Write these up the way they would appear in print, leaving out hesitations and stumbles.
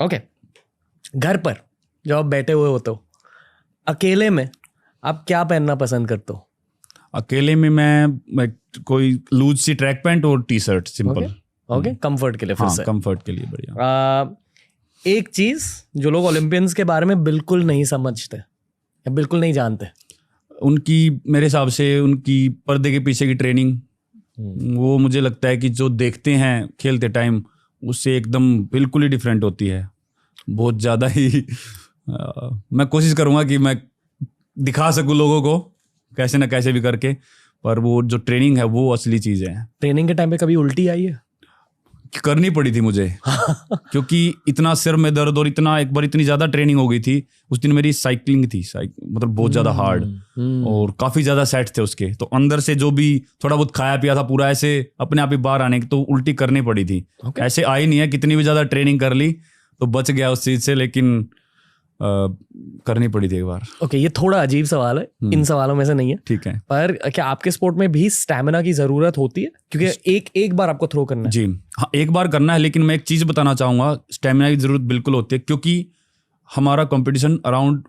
Okay, घर पर जब आप बैठे हुए होते हो अकेले में, आप क्या पहनना पसंद करते हो? अकेले में मैं कोई लूज सी ट्रैक पैंट और T shirt, simple. Okay, comfort के लिए फिर से। कंफर्ट के लिए बढ़िया। एक चीज जो लोग ओलंपियंस के बारे में बिल्कुल नहीं समझते या बिल्कुल नहीं जानते, उनकी, मेरे हिसाब से उनकी पर्दे के पीछे की ट्रेनिंग, वो मुझे लगता है कि जो देखते हैं खेलते टाइम उससे एकदम बिल्कुल ही डिफरेंट होती है, बहुत ज़्यादा ही। मैं कोशिश करूँगा कि मैं दिखा सकूँ लोगों को कैसे ना कैसे भी करके, पर वो जो ट्रेनिंग है वो असली चीज़ है। ट्रेनिंग के टाइम पे कभी उल्टी आई है? करनी पड़ी थी मुझे क्योंकि इतना सिर में दर्द और इतना, एक बार इतनी ज़्यादा ट्रेनिंग हो गई थी। उस दिन मेरी साइकिलिंग थी, मतलब बहुत ज़्यादा हार्ड और काफ़ी ज़्यादा सेट थे उसके, तो अंदर से जो भी थोड़ा बहुत खाया पिया था पूरा ऐसे अपने आप ही बाहर आने की, तो उल्टी करनी पड़ी थी। ऐसे आई नहीं है, कितनी भी ज़्यादा ट्रेनिंग कर ली तो बच गया उस चीज़ से, लेकिन करनी पड़ी थी एक बार। ओके, ये थोड़ा अजीब सवाल है, इन सवालों में से नहीं है, ठीक है, पर क्या आपके स्पोर्ट में भी स्टैमिना की जरूरत होती है? क्योंकि एक बार आपको थ्रो करना है। जी हाँ, एक बार करना है, लेकिन मैं एक चीज़ बताना चाहूँगा, स्टैमिना की जरूरत बिल्कुल होती है, क्योंकि हमारा कंपटीशन अराउंड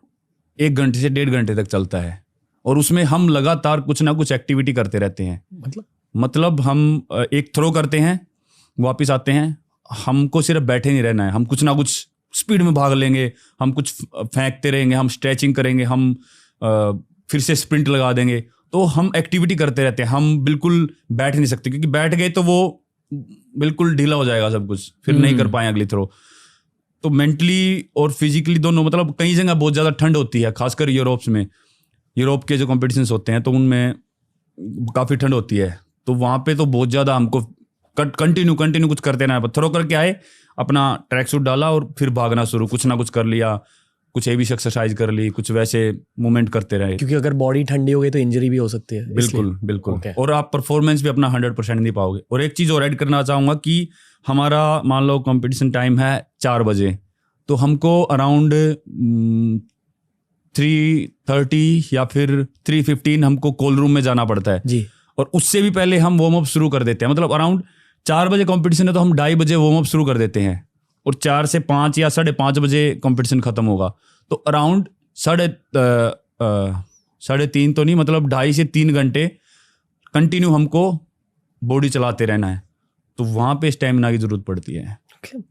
1 घंटे से 1.5 घंटे तक चलता है और उसमें हम लगातार कुछ ना कुछ एक्टिविटी करते रहते हैं। मतलब हम एक थ्रो करते हैं, वापस आते हैं, हमको सिर्फ बैठे नहीं रहना है, हम कुछ ना कुछ स्पीड में भाग लेंगे, हम कुछ फेंकते रहेंगे, हम स्ट्रेचिंग करेंगे, हम फिर से स्प्रिंट लगा देंगे, तो हम एक्टिविटी करते रहते हैं, हम बिल्कुल बैठ नहीं सकते, क्योंकि बैठ गए तो वो बिल्कुल ढीला हो जाएगा सब कुछ, फिर नहीं कर पाए अगली थ्रो। तो मेंटली और फिजिकली दोनों, मतलब कई जगह बहुत ज़्यादा ठंड होती है, खासकर यूरोप के जो कॉम्पिटिशन्स होते हैं तो उनमें काफ़ी ठंड होती है, तो वहाँ पे तो बहुत ज़्यादा हमको कंटिन्यू कुछ करते ना, थ्रो करके आए, अपना ट्रैक सूट डाला और फिर भागना शुरू, कुछ ना कुछ कर लिया, कुछ हेवी एक्सरसाइज कर ली, कुछ वैसे मूवमेंट करते रहे, क्योंकि अगर बॉडी ठंडी हो गई तो इंजरी भी हो सकती है। बिल्कुल। और आप परफॉर्मेंस भी अपना 100% नहीं पाओगे। और एक चीज़ और ऐड करना चाहूँगा कि हमारा मान लो कंपटीशन टाइम है 4 बजे, तो हमको अराउंड 3:30 या फिर 3:15 हमको कोल रूम में जाना पड़ता है जी, और उससे भी पहले हम वार्म अप शुरू कर देते हैं। मतलब अराउंड 4 बजे कंपटीशन है तो हम 2:30 बजे वार्म अप शुरू कर देते हैं और 4 से 5 या 5:30 बजे कंपटीशन खत्म होगा, तो अराउंड 3:30 तो नहीं, मतलब 2.5 से 3 घंटे कंटिन्यू हमको बॉडी चलाते रहना है, तो वहाँ पे स्टेमिना की जरूरत पड़ती है,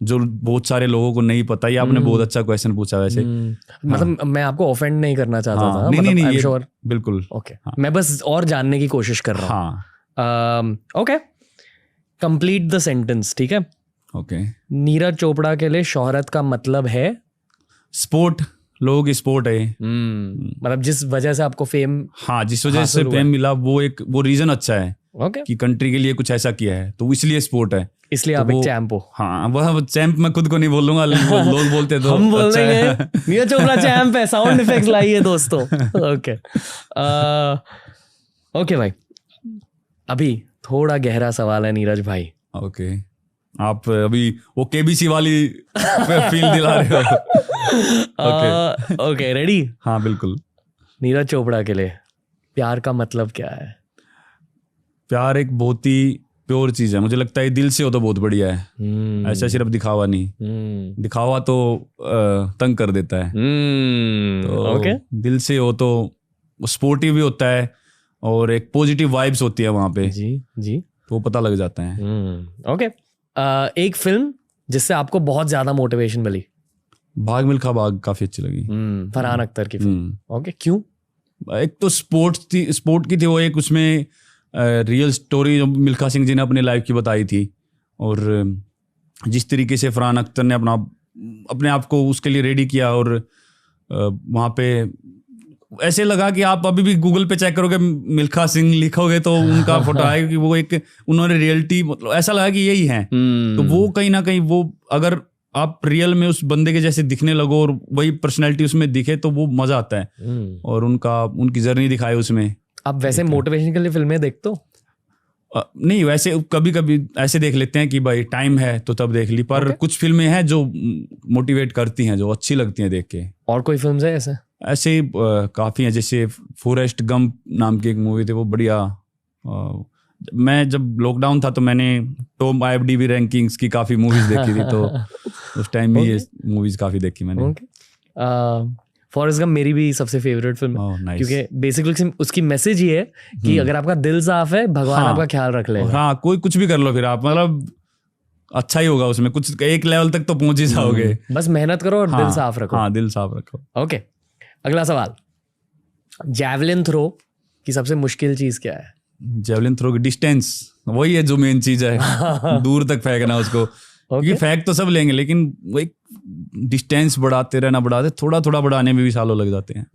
जो बहुत सारे लोगों को नहीं पता। ये आपने बहुत अच्छा क्वेश्चन पूछा वैसे। मतलब मैं आपको ऑफेंड नहीं करना चाहता था, नहीं, I'm sure। बिल्कुल। ओके, मैं बस और जानने की कोशिश कर रहा हूँ। ओके, कंप्लीट द सेंटेंस, ठीक है? ओके, नीरज चोपड़ा के लिए शोहरत का मतलब है स्पोर्ट, लोगों की स्पोर्ट है। मतलब जिस वजह से आपको फेम, हाँ, जिस वजह से फेम मिला, वो रीजन अच्छा है। ओके, कि कंट्री के लिए कुछ ऐसा किया है, तो इसलिए स्पोर्ट है, इसलिए आप एक चैंप हो। हाँ, वह चैंप मैं खुद को नहीं बोलूंगा, लोग बोलते तो हम बोल अच्छा देंगे नीरज चोपड़ा चैंप है, साउंड इफेक्ट्स लाइए दोस्तों। ओके, ओके भाई, अभी थोड़ा गहरा सवाल है नीरज भाई। ओके, आप अभी वो केबीसी वाली फील दिला रहे हो। Okay, ready? हाँ, बिल्कुल। नीरज चोपड़ा के लिए प्यार का मतलब क्या है? प्यार एक बहुत ही प्योर चीज है, मुझे लगता है दिल से हो तो बहुत बढ़िया है। ऐसा सिर्फ दिखावा नहीं, दिखावा तो तंग कर देता है। तो दिल से हो तो स्पोर्टिव भी होता है और एक पॉजिटिव वाइब्स होती है वहां पे। जी, तो पता लग जाता है। ओके, एक फिल्म जिससे आपको बहुत ज्यादा मोटिवेशन मिली? भाग मिल्खा भाग काफी अच्छी लगी, फरहान अख्तर की फिल्म। ओके, क्यों? एक तो स्पोर्ट की थी वो, एक उसमें रियल स्टोरी जो मिल्खा सिंह जी ने अपनी लाइफ की बताई थी, और जिस तरीके से फरहान अख्तर ने अपने आप को उसके लिए रेडी किया, और वहाँ पे ऐसे लगा कि आप अभी भी गूगल पे चेक करोगे मिल्खा सिंह लिखोगे तो उनका फोटो आएगा कि वो एक उन्होंने रियलिटी, मतलब ऐसा लगा कि यही है। तो वो कहीं ना कहीं, वो अगर आप रियल में उस बंदे के जैसे दिखने लगो और वही पर्सनैलिटी उसमें दिखे तो वो मजा आता है, और उनकी जर्नी दिखाए उसमें। आप वैसे मोटिवेशन के लिए फिल्में देखते हो? नहीं, वैसे कभी कभी ऐसे देख लेते हैं कि भाई टाइम है तो तब देख ली, पर कुछ फिल्में हैं जो मोटिवेट करती हैं, जो अच्छी लगती हैं देख के। और कोई फिल्म है ऐसे? काफ़ी हैं, जैसे फॉरेस्ट गंप नाम की एक मूवी थी, वो बढ़िया। मैं जब लॉकडाउन था तो मैंने टॉप IMDb रैंकिंग्स की काफ़ी मूवीज़ देखी थी, तो उस टाइम भी ये मूवीज काफी देखी मैंने। ओके, फॉरेस्ट गंप मेरी भी सबसे फेवरेट फिल्म है, Oh, nice. क्योंकि बेसिकली उसकी मैसेज ये है कि अगर आपका दिल साफ है, भगवान हाँ, आपका ख्याल रख लेगा। हाँ, कोई कुछ भी कर लो फिर आप, मतलब अच्छा ही होगा उसमें, कुछ एक लेवल तक तो पहुंच ही जाओगे। बस मेहनत करो और दिल साफ रखो। हाँ, दिल साफ रखो। ओके, अगला सवाल, जैवलिन थ्रो की सबसे मुश्किल चीज क्या है? जेवलिन थ्रो की डिस्टेंस, वही है जो मेन चीज है, दूर तक फेंकना उसको। क्योंकि फेंक तो सब लेंगे, लेकिन वो एक डिस्टेंस बढ़ाते थोड़ा थोड़ा बढ़ाने में भी सालों लग जाते हैं।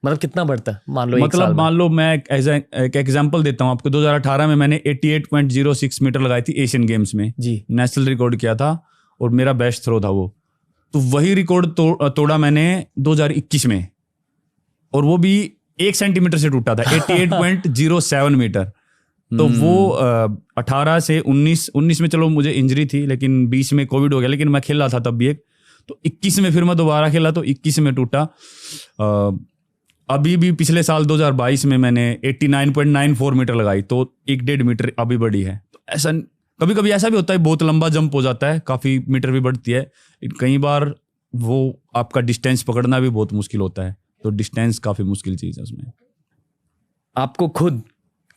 मतलब कितना बढ़ता है? मतलब मान लो मैं एक एग्जांपल देता हूँ आपको। 2018 में मैंने 88.06 मीटर लगाई थी एशियन गेम्स में जी, नेशनल रिकॉर्ड किया था, और मेरा बेस्ट थ्रो था वो। तो वही रिकॉर्ड तोड़ा मैंने 2021 में, और वो भी 1 सेंटीमीटर से टूटा था, 88.07 मीटर। तो वो 18 से 19 में चलो मुझे इंजरी थी, लेकिन 20 में कोविड हो गया, लेकिन मैं खेला था तब भी एक। तो 21 में फिर मैं दोबारा खेला, तो 21 में टूटा। अभी भी पिछले साल 2022 में मैंने 89.94 मीटर लगाई, तो 1.5 मीटर अभी बढ़ी है। तो ऐसा कभी कभी ऐसा भी होता है, बहुत लंबा जंप हो जाता है, काफी मीटर भी बढ़ती है। कई बार वो आपका डिस्टेंस पकड़ना भी बहुत मुश्किल होता है, तो डिस्टेंस काफी मुश्किल चीज है उसमें। आपको खुद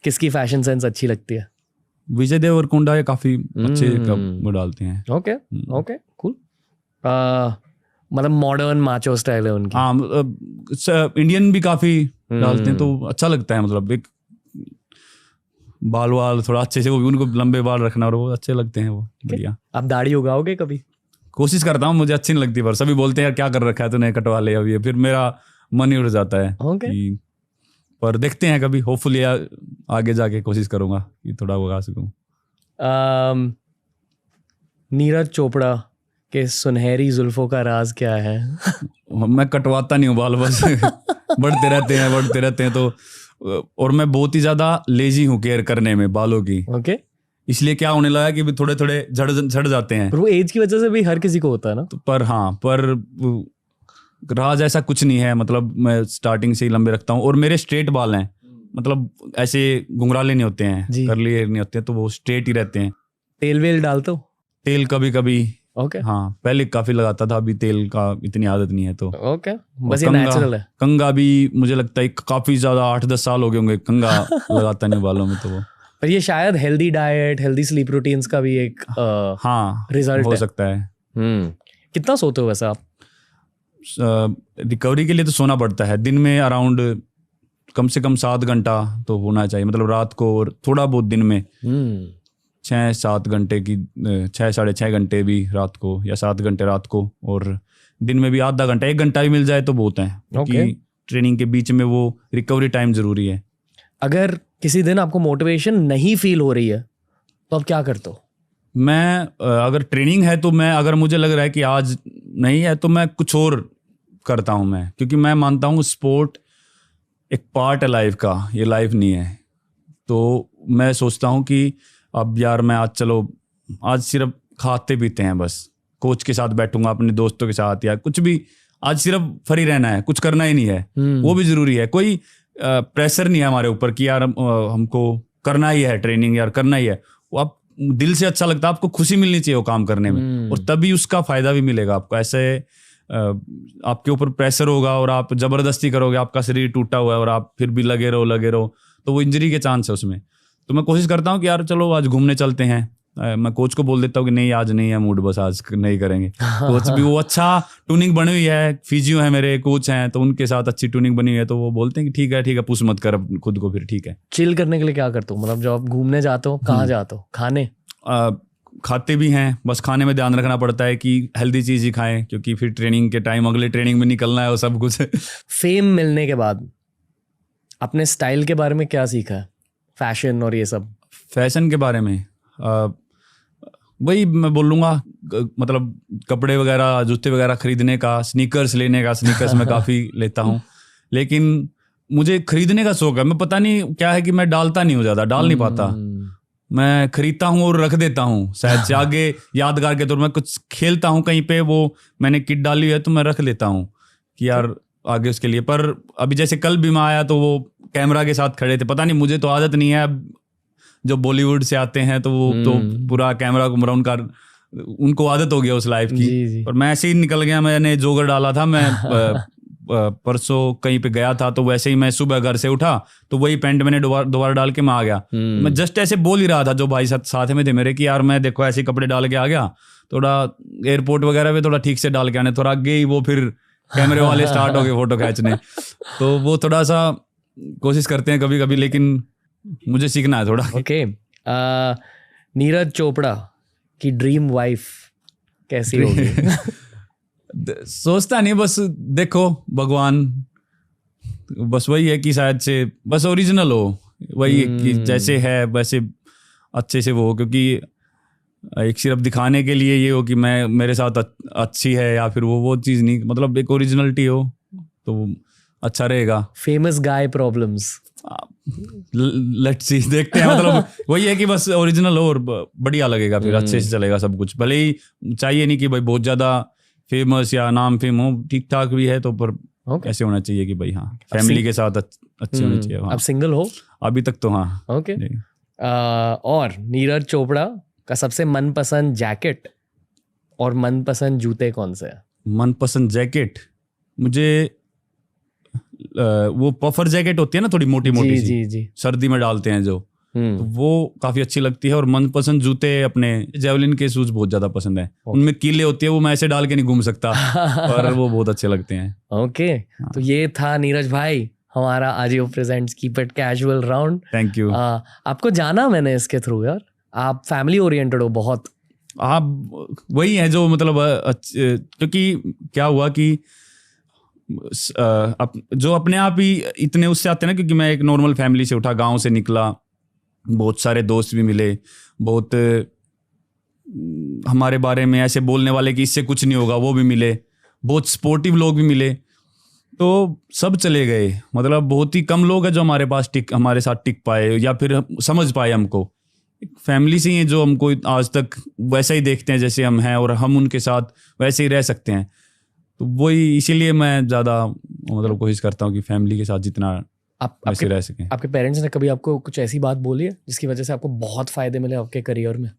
किसकी फैशन सेंस अच्छी लगती है? विजय देवरकोंडा ये काफी अच्छे वो डालते हैं। Okay, okay, cool. मतलब मॉडर्न माचो स्टाइल है उनकी। हाँ, इंडियन भी काफी डालते हैं, तो अच्छा लगता है। मतलब एक बाल थोड़ा अच्छे से, वो भी उनको लंबे बाल रखना, और वो अच्छे लगते हैं, वो बढ़िया। आप दाढ़ी उगाओगे कभी? कोशिश करता हूँ, मुझे अच्छी नहीं लगती, पर सभी बोलते हैं यार क्या कर रखा है तूने, कटवा ले अभी। फिर मेरा मन ही उड़ जाता है कि, पर देखते हैं कभी, होपफुली आगे जाके कोशिश करूंगा कि थोड़ा उगा सकूं। नीरज चोपड़ा के सुनहरी जुल्फों का राज क्या है? मैं कटवाता नहीं हूँ बाल, बस बढ़ते रहते हैं। तो और मैं बहुत ही ज्यादा लेजी हूँ केयर करने में बालों की। ओके, इसलिए क्या होने लगा कि थोड़े थोड़े झड़ जाते हैं। पर वो एज की वजह से भी हर किसी को होता है ना। तो पर राज ऐसा कुछ नहीं है। मतलब मैं स्टार्टिंग से ही लंबे रखता हूँ, और मेरे स्ट्रेट बाल हैं, मतलब ऐसे घुंघराले नहीं होते हैं, कर्ली हेयर नहीं होते हैं, तो वो स्ट्रेट ही रहते हैं। तेल वेल डालते हो? तेल कभी कभी। ओके, हाँ, पहले काफी लगाता था, अभी तेल का इतनी आदत नहीं है। तो ओके, बस ये नेचुरल है। कंगा भी मुझे लगता है काफी ज्यादा 8-10 साल हो गए होंगे कंगा लगाता नहीं बालों में। तो वो पर ये शायद healthy diet, healthy sleep routines का भी एक हाँ रिजल्ट हो सकता है। कितना सोते हो वैसे आप? रिकवरी के लिए तो सोना पड़ता है। दिन में अराउंड कम से कम 7 घंटा तो होना चाहिए, मतलब रात को, और थोड़ा बहुत दिन में 6-7 घंटे की, 6-6.5 घंटे भी रात को, या 7 घंटे रात को, और दिन में भी आधा घंटा, 1 घंटा भी मिल जाए तो बहुत है, क्योंकि ट्रेनिंग के बीच में वो रिकवरी टाइम जरूरी है। अगर किसी दिन आपको मोटिवेशन नहीं फील हो रही है तो आप क्या करते हो? मैं अगर ट्रेनिंग है तो मैं, अगर मुझे लग रहा है कि आज नहीं है, तो मैं कुछ और करता हूँ मैं, क्योंकि मैं मानता हूँ स्पोर्ट एक पार्ट है लाइफ का, ये लाइफ नहीं है। तो मैं सोचता हूँ कि अब यार मैं आज सिर्फ खाते पीते हैं, बस कोच के साथ बैठूंगा, अपने दोस्तों के साथ, या कुछ भी, आज सिर्फ फ्री रहना है, कुछ करना ही नहीं है। वो भी जरूरी है। कोई प्रेशर नहीं है हमारे ऊपर कि यार हमको करना ही है ट्रेनिंग, यार करना ही है। वो आप दिल से अच्छा लगता है, आपको खुशी मिलनी चाहिए वो काम करने में, और तभी उसका फायदा भी मिलेगा आपको। ऐसे आपके ऊपर प्रेशर होगा और आप जबरदस्ती करोगे, आपका शरीर टूटा हुआ है और आप फिर भी लगे रहो, तो वो इंजरी के चांस है उसमें। तो मैं कोशिश करता हूँ कि यार चलो आज घूमने चलते हैं। मैं कोच को बोल देता हूँ कि नहीं आज नहीं है मूड, बस आज नहीं करेंगे। कोच भी, वो अच्छा ट्यूनिंग बनी हुई है, फिजियो है मेरे कोच हैं, तो उनके साथ अच्छी ट्यूनिंग बनी हुई है, तो वो बोलते हैं कि ठीक है पुश मत कर खुद को, फिर ठीक है। चिल करने के लिए क्या करते हो? मतलब जब आप घूमने जाते हो, कहाँ जाते हो? खाने खाते भी हैं, बस खाने में ध्यान रखना पड़ता है कि हेल्दी चीज ही खाएं, क्योंकि फिर ट्रेनिंग के टाइम, अगले ट्रेनिंग में निकलना है, वो सब कुछ। फेम मिलने के बाद अपने स्टाइल के बारे में क्या सीखा है? फैशन और ये सब। फैशन के बारे में वही मैं बोलूँगा, मतलब कपड़े वगैरह, जूते वगैरह खरीदने का, स्नीकर्स लेने का, स्नीकर्स मैं काफ़ी लेता हूँ, लेकिन मुझे खरीदने का शौक है। मैं पता नहीं क्या है कि मैं डालता नहीं हूँ, ज़्यादा डाल नहीं पाता। मैं खरीदता हूँ और रख देता हूँ, शायद से आगे यादगार के तौर में। कुछ खेलता हूँ कहीं पे, वो मैंने किट डाली है तो मैं रख लेता हूँ कि यार आगे उसके लिए। पर अभी जैसे कल भी मैं आया तो वो कैमरा के साथ खड़े थे, पता नहीं, मुझे तो आदत नहीं है। जो बॉलीवुड से आते हैं तो वो तो पूरा कैमरा को उनका उनको आदत हो गया उस लाइफ की। जी जी। पर मैं ऐसे ही निकल गया, मैंने जोगर डाला था, मैं परसों कहीं पे गया था, तो वैसे ही मैं सुबह घर से उठा तो वही पैंट मैंने दोबारा डाल के मैं आ गया। मैं जस्ट ऐसे बोल ही रहा था, जो भाई साथ में थे मेरे, कि यार मैं देखो ऐसे कपड़े डाल के आ गया, थोड़ा एयरपोर्ट वगैरह पे थोड़ा ठीक से डाल के आने, थोड़ा आगे ही वो फिर कैमरे वाले स्टार्ट हो गए फोटो खींचने। तो वो थोड़ा सा कोशिश करते हैं कभी कभी, लेकिन मुझे सीखना है थोड़ा। ओके, नीरज चोपड़ा की ड्रीम वाइफ कैसी होगी? सोचता नहीं, बस देखो भगवान, बस वही है कि शायद से बस ओरिजिनल हो, वही है कि जैसे है वैसे अच्छे से वो हो, क्योंकि एक सिर्फ दिखाने के लिए ये हो कि मैं मेरे साथ अच्छी है या फिर वो चीज़ नहीं, मतलब एक ओरिजिनलिटी हो तो अच्छा रहेगा। Famous guy problems, let's see, देखते हैं। मतलब वही है कि बस ओरिजिनल हो और बढ़िया लगेगा, फिर अच्छे से चलेगा सब कुछ। भले ही चाहिए नहीं कि भाई बहुत ज्यादा फेमस या नाम फेम हो, ठीक ठाक भी है तो, पर ऐसे होना चाहिए कि भाई हाँ फैमिली के साथ अच्छे होने चाहिए। हाँ। अब सिंगल हो? अभी तक तो हाँ। ओके। और नीरज चोपड़ा का सबसे मनपसंद जैकेट और मनपसंद जूते कौन से हैं? मनपसंद जैकेट मुझे वो पफर जैकेट होती है ना, थोड़ी मोटी मोटी सी, जी जी, सर्दी में डालते हैं जो, तो वो काफी अच्छी लगती है। और मनपसंद जूते अपने जेवलिन के शूज बहुत ज्यादा पसंद है, उनमें कीले होती है, वो मैं ऐसे डाल के नहीं घूम सकता, और वो बहुत अच्छे लगते हैं। ओके, तो ये था नीरज भाई हमारा Ajio presents keep it casual round. Thank you. आपको जाना मैंने इसके थ्रू यार, आप फैमिली ओरिएंटेड हो बहुत। आप वही है जो मतलब क्योंकि क्या हुआ कि जो अपने आप ही इतने उससे आते हैं ना, क्योंकि मैं एक नॉर्मल फैमिली से उठा, गांव से निकला, बहुत सारे दोस्त भी मिले, बहुत हमारे बारे में ऐसे बोलने वाले कि इससे कुछ नहीं होगा वो भी मिले, बहुत सपोर्टिव लोग भी मिले, तो सब चले गए। मतलब बहुत ही कम लोग हैं जो हमारे साथ टिक पाए या फिर समझ पाए हमको। फैमिली से ही है जो हमको आज तक वैसा ही देखते हैं जैसे हम हैं, और हम उनके साथ वैसे ही रह सकते हैं। तो वही इसीलिए मैं ज़्यादा मतलब कोशिश करता हूँ कि फैमिली के साथ जितना वैसे रह सकें। आपके पेरेंट्स ने कभी आपको कुछ ऐसी बात बोली है जिसकी वजह से आपको बहुत फायदे मिले आपके करियर में?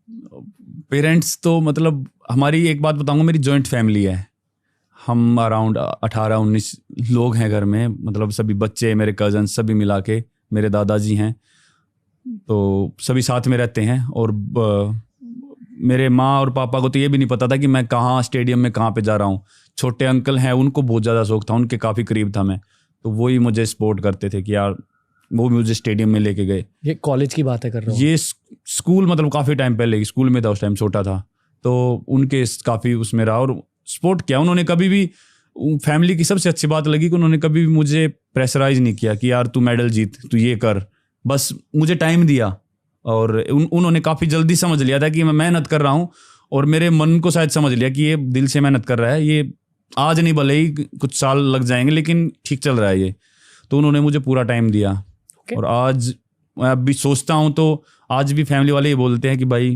पेरेंट्स तो मतलब हमारी एक बात बताऊंगा, मेरी जॉइंट फैमिली है, हम अराउंड 18-19 लोग हैं घर में, मतलब सभी बच्चे, मेरे कजन सभी मिला के, मेरे दादाजी हैं, तो सभी साथ में रहते हैं। और मेरे माँ और पापा को तो ये भी नहीं पता था कि मैं कहाँ स्टेडियम में कहाँ पे जा रहा हूँ। छोटे अंकल हैं, उनको बहुत ज़्यादा शौक था, उनके काफ़ी करीब था मैं, तो वही मुझे सपोर्ट करते थे कि यार, वो मुझे स्टेडियम में लेके गए। ये कॉलेज की बात है कर रहा हूँ? ये स्कूल, मतलब काफ़ी टाइम पहले स्कूल में था, उस टाइम छोटा था, तो उनके काफ़ी उसमें रहा और सपोर्ट किया उन्होंने। कभी भी फैमिली की सबसे अच्छी बात लगी कि उन्होंने कभी भी मुझे प्रेशराइज नहीं किया कि यार तू मेडल जीत, तू ये कर, बस मुझे टाइम दिया। और उन्होंने काफ़ी जल्दी समझ लिया था कि मैं मेहनत कर रहा हूँ, और मेरे मन को शायद समझ लिया कि ये दिल से मेहनत कर रहा है, ये आज नहीं भले ही कुछ साल लग जाएंगे लेकिन ठीक चल रहा है ये, तो उन्होंने मुझे पूरा टाइम दिया। और आज मैं अभी सोचता हूँ तो आज भी फैमिली वाले ये बोलते हैं कि भाई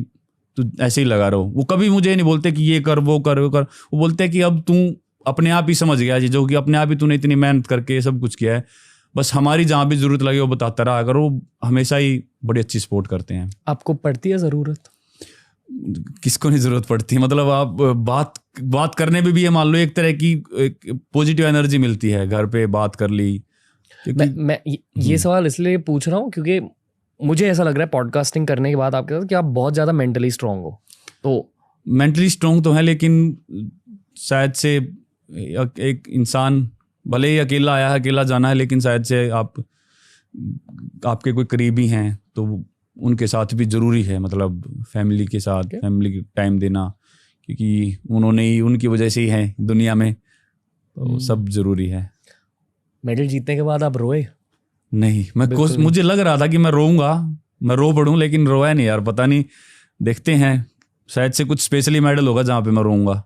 तू ऐसे ही लगा रहो। वो कभी मुझे नहीं बोलते कि ये कर वो कर वो कर, वो बोलते हैं कि अब तू अपने आप ही समझ गया जो कि अपने आप ही तूने इतनी मेहनत करके सब कुछ किया है, बस हमारी जहाँ भी जरूरत लगे वो बताता रहा अगर। वो हमेशा ही बड़ी अच्छी सपोर्ट करते हैं। आपको पड़ती है ज़रूरत? किसको नहीं जरूरत पड़ती है, मतलब आप बात करने में भी ये मान लो एक तरह की पॉजिटिव एनर्जी मिलती है, घर पे बात कर ली। मैं ये सवाल इसलिए पूछ रहा हूँ क्योंकि मुझे ऐसा लग रहा है पॉडकास्टिंग करने के बाद आपके साथ कि आप बहुत ज़्यादा मेंटली स्ट्रांग हो। तो मेंटली स्ट्रांग तो है, लेकिन शायद से एक इंसान भले ही अकेला आया है, अकेला जाना है, लेकिन शायद से आपके कोई करीबी हैं तो उनके साथ भी ज़रूरी है, मतलब फैमिली के साथ फैमिली को टाइम देना, क्योंकि उन्होंने ही, उनकी वजह से ही है दुनिया में, तो सब ज़रूरी है। मेडल जीतने के बाद आप रोए? नहीं, मुझे लग रहा था कि मैं रोऊंगा, मैं रो पड़ूं, लेकिन रोया नहीं यार, पता नहीं, देखते हैं, शायद से कुछ स्पेशली मेडल होगा जहाँ पे मैं रोऊंगा।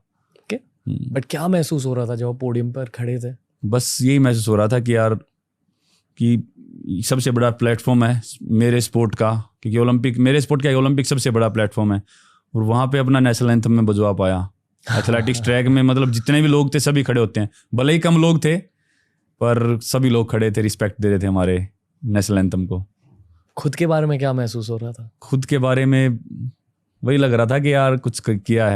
बट क्या महसूस हो रहा था जब आप पोडियम पर खड़े थे? बस यही महसूस हो रहा था कि यार कि सबसे बड़ा प्लेटफॉर्म है मेरे स्पोर्ट का, क्योंकि ओलंपिक मेरे स्पोर्ट का ओलंपिक सबसे बड़ा प्लेटफॉर्म है, और वहाँ पे अपना नेशनल एंथम में बजवा पाया। एथलेटिक्स ट्रैक में मतलब जितने भी लोग थे सभी खड़े होते हैं, भले ही कम लोग थे पर सभी लोग खड़े थे, रिस्पेक्ट दे रहे थे हमारे नेशनल एंथम को। खुद के बारे में क्या महसूस हो रहा था? खुद के बारे में वही लग रहा था कि यार कुछ किया है।